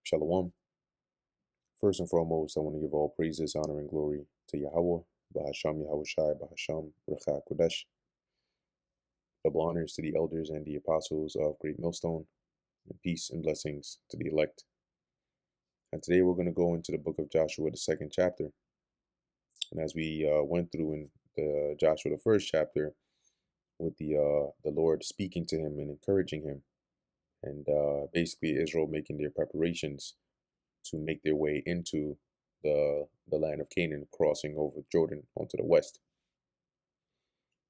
Shalom. First and foremost, I want to give all praises, honor, and glory to Yahweh, Bahasham Yahushai, Bahasham Recha Kodesh. Double honors to the elders and the apostles of Great Millstone, and peace and blessings to the elect. And today we're going to go into the book of Joshua, the second chapter. And as we went through in the Joshua, the first chapter, with the Lord speaking to him and encouraging him, and basically Israel making their preparations to make their way into the land of Canaan, crossing over Jordan onto the west.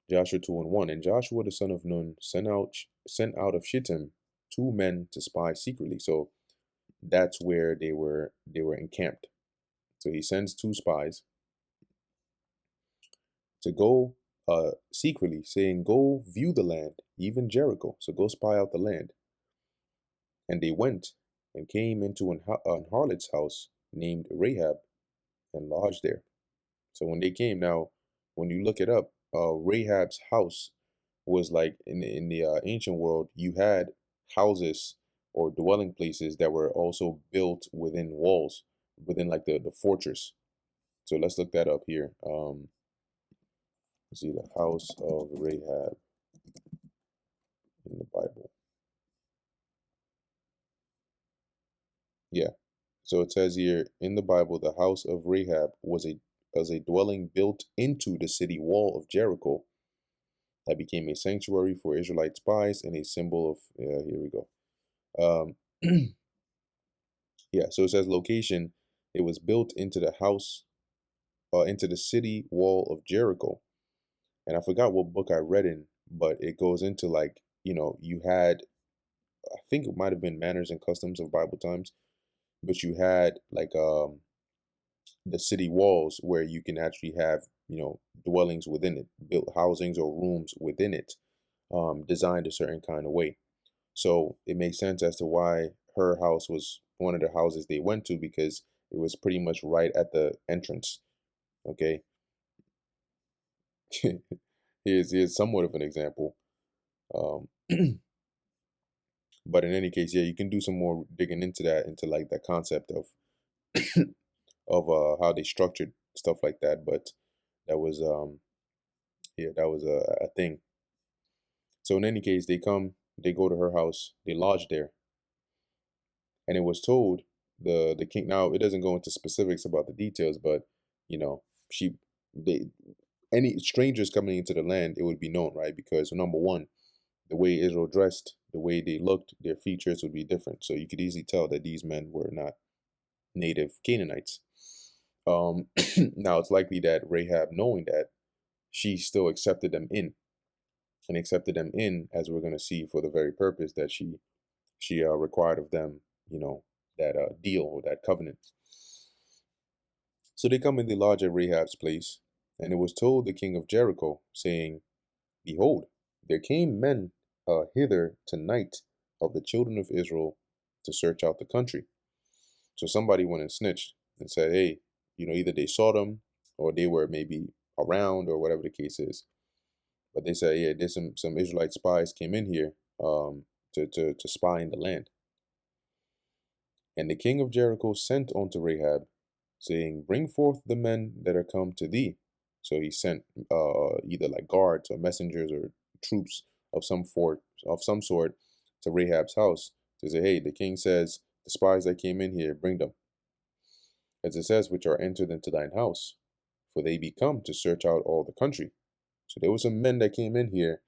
Joshua 2:1. And Joshua the son of Nun sent out of Shittim 2 men to spy secretly. So that's where they were encamped. So he sends 2 spies to go secretly, saying, "Go view the land, even Jericho." So go spy out the land. And they went and came into an harlot's house named Rahab and lodged there. So when they came, now when you look it up, Rahab's house was like in the ancient world, you had houses or dwelling places that were also built within walls, within like the fortress. So let's look that up here. Let's see, the house of Rahab in the Bible. Yeah. So it says here in the Bible, the house of Rahab was a dwelling built into the city wall of Jericho that became a sanctuary for Israelite spies and a symbol of, here we go. Yeah, so it says location, it was built into the house, into the city wall of Jericho. And I forgot what book I read in, but it goes into like, you had, I think it might have been Manners and Customs of Bible Times, but you had like the city walls where you can actually have, dwellings within it, built housings or rooms within it, designed a certain kind of way. So it makes sense as to why her house was one of the houses they went to, because it was pretty much right at the entrance. Okay. here's somewhat of an example. Um, but in any case, yeah, you can do some more digging into that, into like the concept of how they structured stuff like that. But that was yeah, that was a thing. So in any case, they go to her house, they lodge there, and it was told the king. Now it doesn't go into specifics about the details, but you know, she they any strangers coming into the land, it would be known, right? Because number one, the way Israel dressed, the way they looked, their features would be different. So you could easily tell that these men were not native Canaanites. Now it's likely that Rahab, knowing that, she still accepted them in, and accepted them in, as we're going to see, for the very purpose that she required of them, that deal or that covenant. So they come in the lodge at Rahab's place, and it was told the king of Jericho, saying, "Behold, there came men hither tonight of the children of Israel to search out the country." So somebody went and snitched and said, "Hey, either they saw them or they were maybe around or whatever the case is." But they said, "Yeah, there's some Israelite spies came in here to spy in the land." And the king of Jericho sent unto Rahab, saying, "Bring forth the men that are come to thee." So he sent either like guards or messengers or troops of some sort to Rahab's house to say, "Hey, the king says the spies that came in here, bring them." As it says, "which are entered into thine house, for they be come to search out all the country." So there were some men that came in here.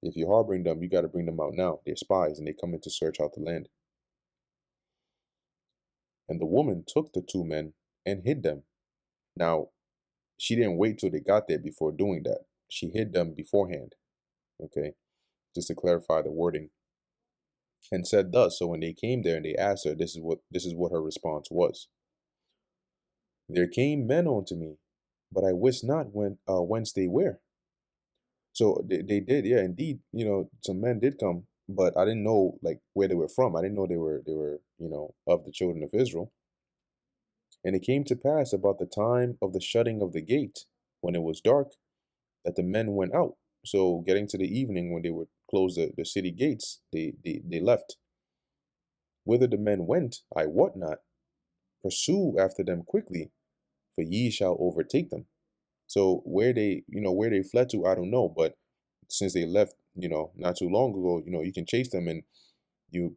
If you're harboring them, you got to bring them out now. They're spies and they come in to search out the land. And the woman took the 2 men and hid them. Now, she didn't wait till they got there before doing that. She hid them beforehand. Okay, just to clarify the wording. And said thus. So when they came there and they asked her, this is what her response was. "There came men unto me, but I wist not whence they were." So they did, yeah, indeed. Some men did come, but I didn't know like where they were from. I didn't know they were of the children of Israel. And it came to pass about the time of the shutting of the gate, when it was dark, that the men went out. So getting to the evening, when they would close the city gates, they left. whither the men went, I wot not. Pursue after them quickly, for ye shall overtake them. So where they fled to, I don't know, but since they left, not too long ago, you can chase them, and you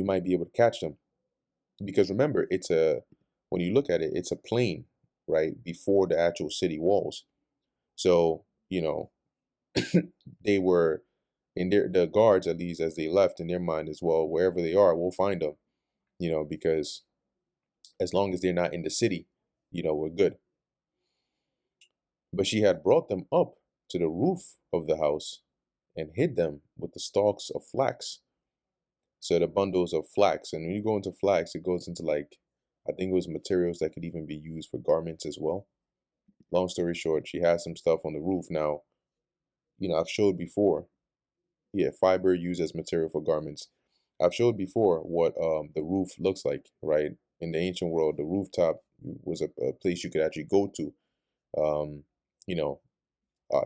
might be able to catch them. Because remember, when you look at it, it's a plain, right, before the actual city walls. So, they were in the guards, at least as they left in their mind as well, wherever they are, we'll find them, because as long as they're not in the city, we're good. But she had brought them up to the roof of the house and hid them with the stalks of flax. So the bundles of flax, and when you go into flax, it goes into, like, I think it was materials that could even be used for garments as well. Long story short, she has some stuff on the roof. Now, I've showed before, yeah, fiber used as material for garments. I've showed before what the roof looks like, right? In the ancient world, the rooftop was a place you could actually go to. Um, you know,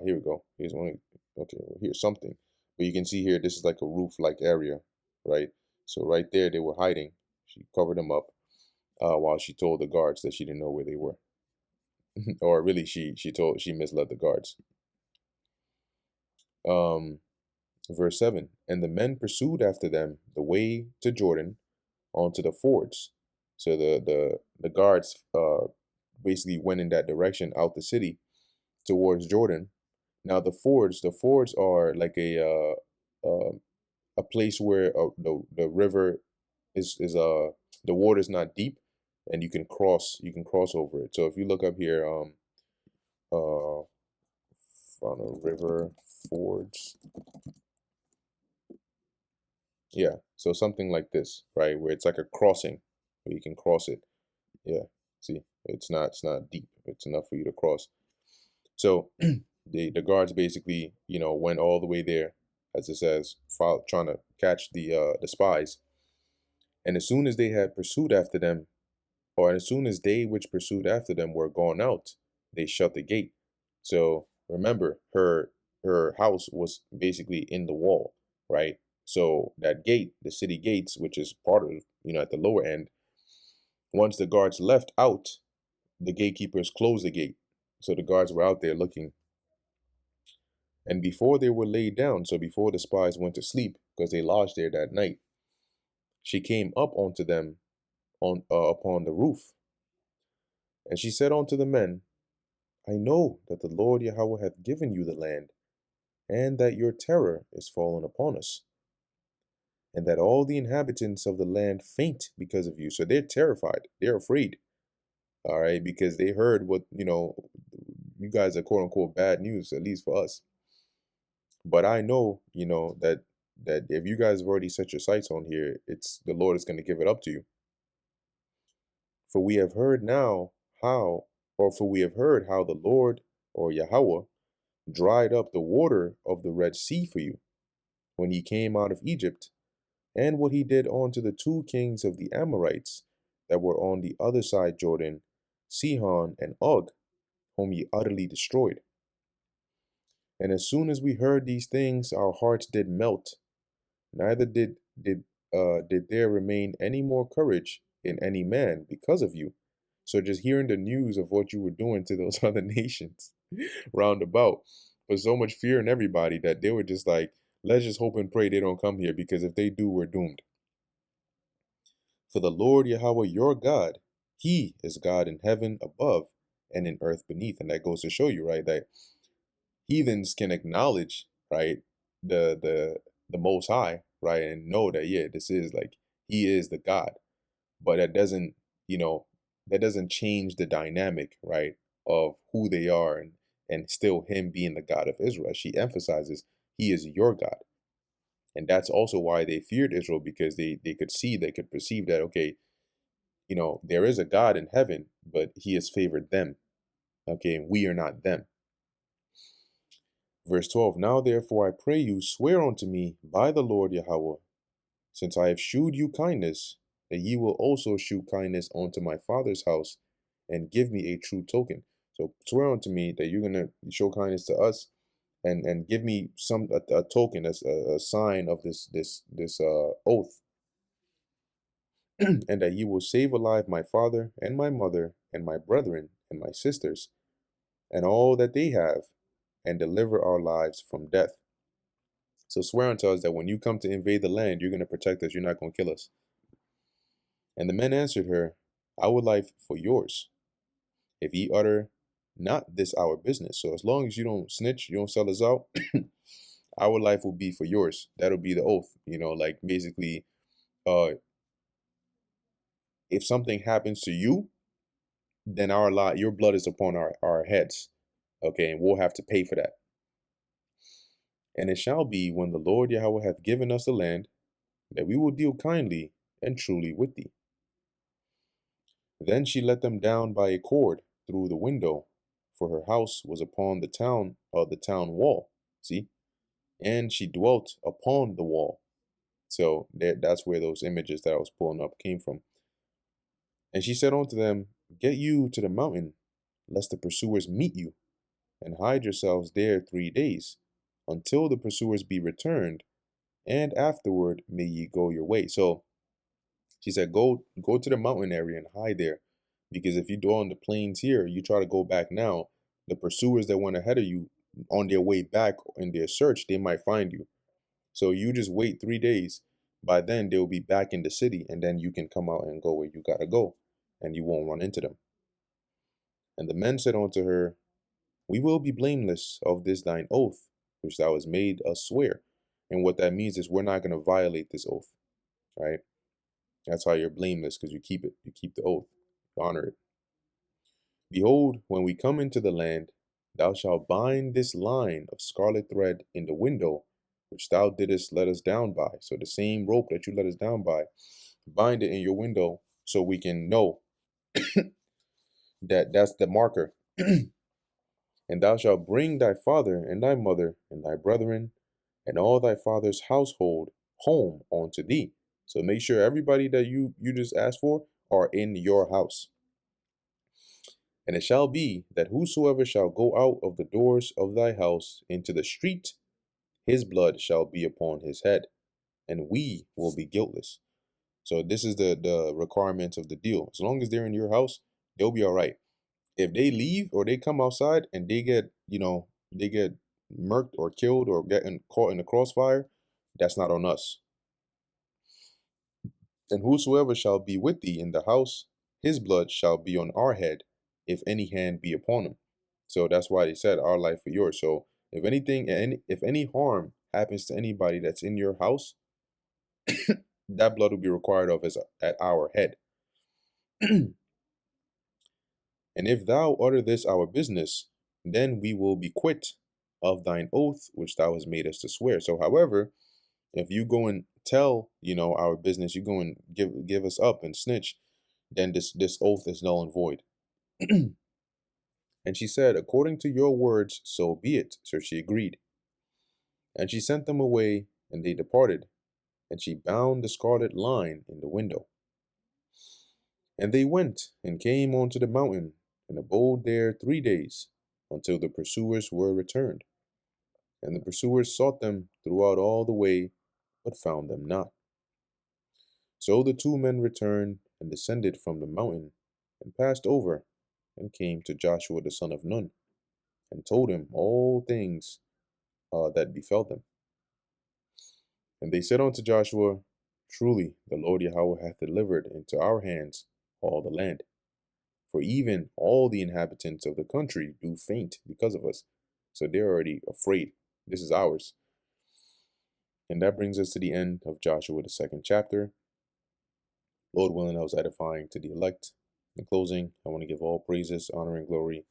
here we go. Here's one. Okay, well, here's something. But you can see here, this is like a roof-like area, right? So right there, they were hiding. She covered them up while she told the guards that she didn't know where they were. Or really, she misled the guards. Um, Verse 7, and the men pursued after them the way to Jordan onto the fords. So the guards basically went in that direction out the city towards Jordan. Now the fords are like a place where the river is the water is not deep, and you can cross over it. So if you look up here, uh on a river fords, yeah, so something like this, right, where it's like a crossing, where you can cross it. Yeah, see, it's not deep. It's enough for you to cross. So the guards basically, went all the way there, as it says, trying to catch the spies. And as soon as they had pursued after them, or as soon as they which pursued after them were gone out, they shut the gate. So remember, her house was basically in the wall, right? So that gate, the city gates, which is part of, at the lower end, once the guards left out, the gatekeepers closed the gate. So the guards were out there looking. And before they were laid down, so before the spies went to sleep, because they lodged there that night, she came up onto them upon the roof. And she said unto the men, I know that the Lord Yahweh hath given you the land, and that your terror is fallen upon us, and that all the inhabitants of the land faint because of you. So they're terrified. They're afraid. All right, because they heard what, you guys are quote unquote bad news, at least for us. But I know, that if you guys have already set your sights on here, it's the Lord is going to give it up to you. For we have heard now how, for we have heard how the Lord, or Yahweh, dried up the water of the Red Sea for you when ye came out of Egypt, and what he did unto the two kings of the Amorites that were on the other side Jordan, Sihon and Og, whom ye utterly destroyed. And as soon as we heard these things, our hearts did melt, neither did there remain any more courage in any man because of you. So just hearing the news of what you were doing to those other nations round about was so much fear in everybody that they were just like, let's just hope and pray they don't come here, because if they do, we're doomed. For the Lord Yahweh your God, he is God in heaven above and in earth beneath. And that goes to show you, right, that heathens can acknowledge, right, the most high, right, and know that, yeah, this is like, he is the God. But you know that doesn't change the dynamic, right, of who they are, and still him being the God of Israel. She emphasizes he is your God. And that's also why they feared Israel, because they could perceive that, okay, there is a God in heaven, but he has favored them, okay, and we are not them. Verse 12, now therefore I pray you, swear unto me by the Lord Yahweh, since I have shewed you kindness, that ye will also shew kindness unto my father's house, and give me a true token. So swear unto me that you're gonna show kindness to us, and give me a token, as a sign of this oath. and that ye will save alive my father and my mother and my brethren and my sisters and all that they have, and deliver our lives from death. So swear unto us that when you come to invade the land, you're going to protect us. You're not going to kill us. And the men answered her, Our life for yours, if ye utter not this our business. So as long as you don't snitch, you don't sell us out, our life will be for yours. That'll be the oath. Like basically, uh, if something happens to you, then your blood is upon our heads. Okay, and we'll have to pay for that. And it shall be when the Lord Yahweh hath given us the land, that we will deal kindly and truly with thee. Then she let them down by a cord through the window, for her house was upon the town wall. See? And she dwelt upon the wall. So that's where those images that I was pulling up came from. And she said unto them, Get you to the mountain, lest the pursuers meet you, and hide yourselves there 3 days, until the pursuers be returned, and afterward may ye go your way. So she said, Go to the mountain area and hide there, because if you dwell in the plains here, you try to go back now, the pursuers that went ahead of you on their way back in their search, they might find you. So you just wait 3 days. By then they'll be back in the city, and then you can come out and go where you gotta go, and you won't run into them. And the men said unto her, We will be blameless of this thine oath, which thou hast made us swear. And what that means is we're not going to violate this oath, right? That's how you're blameless, because you keep it. You keep the oath. You honor it. Behold, when we come into the land, thou shalt bind this line of scarlet thread in the window, which thou didst let us down by. So the same rope that you let us down by, bind it in your window so we can know that that's the marker. And thou shalt bring thy father and thy mother and thy brethren and all thy father's household home unto thee. So make sure everybody that you just asked for are in your house. And it shall be that whosoever shall go out of the doors of thy house into the street, his blood shall be upon his head, and we will be guiltless. So this is the requirements of the deal. As long as they're in your house, they'll be all right. If they leave or they come outside and they get, they get murked or killed or caught in the crossfire, that's not on us. And whosoever shall be with thee in the house, his blood shall be on our head, if any hand be upon him. So that's why they said our life for yours. So if if any harm happens to anybody that's in your house, that blood will be required of us at our head. And if thou utter this our business, then we will be quit of thine oath which thou hast made us to swear. So, however, if you go and tell, our business, you go and give us up and snitch, then this oath is null and void. And she said, According to your words, so be it. So she agreed. And she sent them away, and they departed. And she bound the scarlet line in the window. And they went and came unto the mountain, and abode there 3 days, until the pursuers were returned. And the pursuers sought them throughout all the way, but found them not. So the 2 men returned and descended from the mountain, and passed over, and came to Joshua the son of Nun, and told him all things that befell them. And they said unto Joshua, Truly the Lord Yahweh hath delivered into our hands all the land. For even all the inhabitants of the country do faint because of us. So they're already afraid. This is ours. And that brings us to the end of Joshua, the 2nd chapter. Lord willing, I was edifying to the elect. In closing, I want to give all praises, honor, and glory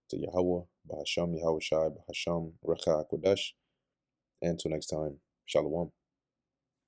to Yahweh, Bahasham Yahweh Shai, Bahasham Recha Kodesh. And until next time, Shalom.